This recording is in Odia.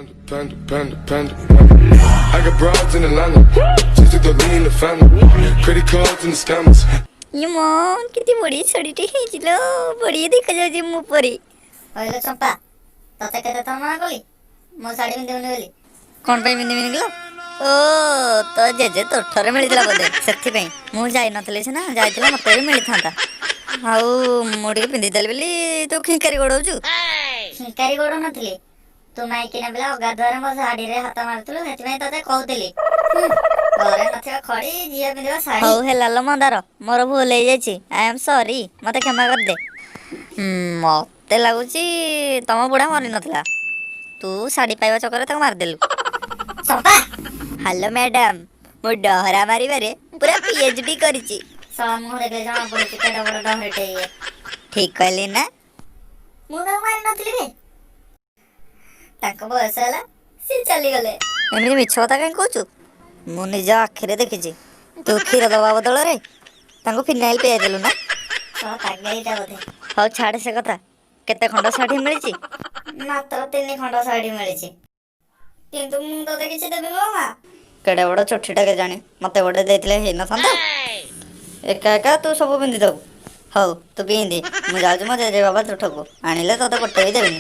I got broads in Atlanta, just to throw me in the family. Credit cards and the scammers. यमो किती बड़ी छडीटी हेजिलो बड़ी देखा जाଉଛି ମୁଁ ପରି କହିଲ ଚମ୍ପା ତତେ କେତେ ଥର ମନା କଲି ମୋ ଶାଢୀ ପିନ୍ଧିବୁନି ବୋଲି କଣ ପାଇଁ ପିନ୍ଧିବିନି କିଲୋ ଓ ତ ଜେଜେ ତୋଠରେ ମିଳିଥିଲା ବୋଧେ ସେଥିପାଇଁ ମୁଁ ଯାଇନଥିଲି ସିନା ଯାଇଥିଲା ମତେ ବି ମିଳିଥାନ୍ତା ଆଉ ମୁଁ ଟିକେ ପିନ୍ଧିଦେଲି ବୋଲି ତୁ ଖିଙ୍କାରି ଗୋଡଉଛୁ ଖିଙ୍କାରି ଗୋଡ ନଥିଲି ତୁ ମାଇକିନା ପିଲା ଅଗାଧୁଆରେ ମୋ ଶାଢୀରେ ହାତ ମାରୁଥିଲୁ ସେଥିପାଇଁ ତତେ କହୁଥିଲି ଘରେ ନଥିବା ଖଡି ଝିଅ ପିନ୍ଧିବ ଶାଢୀ ହଉ ହେଲା ଲୋ ମନ୍ଦାର ମୋର ଭୁଲ ହେଇଯାଇଛି ଆଇ ଏମ୍ ସରି ମତେ କ୍ଷମା କରିଦେ ମତେ ଲାଗୁଛି ତମ ବୁଢା ମରି ନଥିଲା ତୁ ଶାଢୀ ପାଇବା ଚକରରେ ତାକୁ ମାରିଦେଲୁ ଚମ୍ପା ହ୍ୟାଲୋ ମ୍ୟାଡାମ ମୁଁ ଡହରା ମାରିବାରେ ପୁରା PhD କରିଛି ଶଳା ମୁହଁ ଦେଖିଲେ ଜଣା ପଡୁଛି କେଡେ ବଡ ଡହରିଟେ ଇଏ ଠିକ କହିଲି ନା ମୁଁ ତାକୁ ମାରି ନଥିଲି ବେ ତାଙ୍କ ବୟସ ହେଲା ସେ ଚାଲିଗଲେ ଏମିତି ମିଛ କଥା କାହିଁ କହୁଛୁ ମୁଁ ନିଜ ଆଖିରେ ଦେଖିଛି ତୁ କ୍ଷୀର ଦବା ବଦଳରେ ତାଙ୍କୁ ଫିନାଇଲ ପିଆଇ ଦେଲୁ ନା ଶଳା ପାଗେଳିଟା ବୋଧେ ହଉ ଛାଡେ ସେ କଥା କେତେ ଖଣ୍ଡ ଶାଢୀ ମିଳିଛି ମାତ୍ର 3 ଖଣ୍ଡ ଶାଢୀ ମିଳିଛି କିନ୍ତୁ ମୁଁ ତତେ କିଛି ଦେବି ମାମା କେଡେ ବଡ ଚୋଠିଟା କେଜାଣି ମତେ ଗୋଟେ ଦେଇଥିଲେ ହେଇନଥାନ୍ତା ଏକା ଏକା ତୁ ସବୁ ପିନ୍ଧିଦବୁ ହଉ ତୁ ପିନ୍ଧି ମୁଁ ଯାଉଛି ମୋ ଜେଜେ ବାବା ତୁଠକୁ ଆଣିଲେ ତତେ ଗୋଟେ ବି ଦେବିନି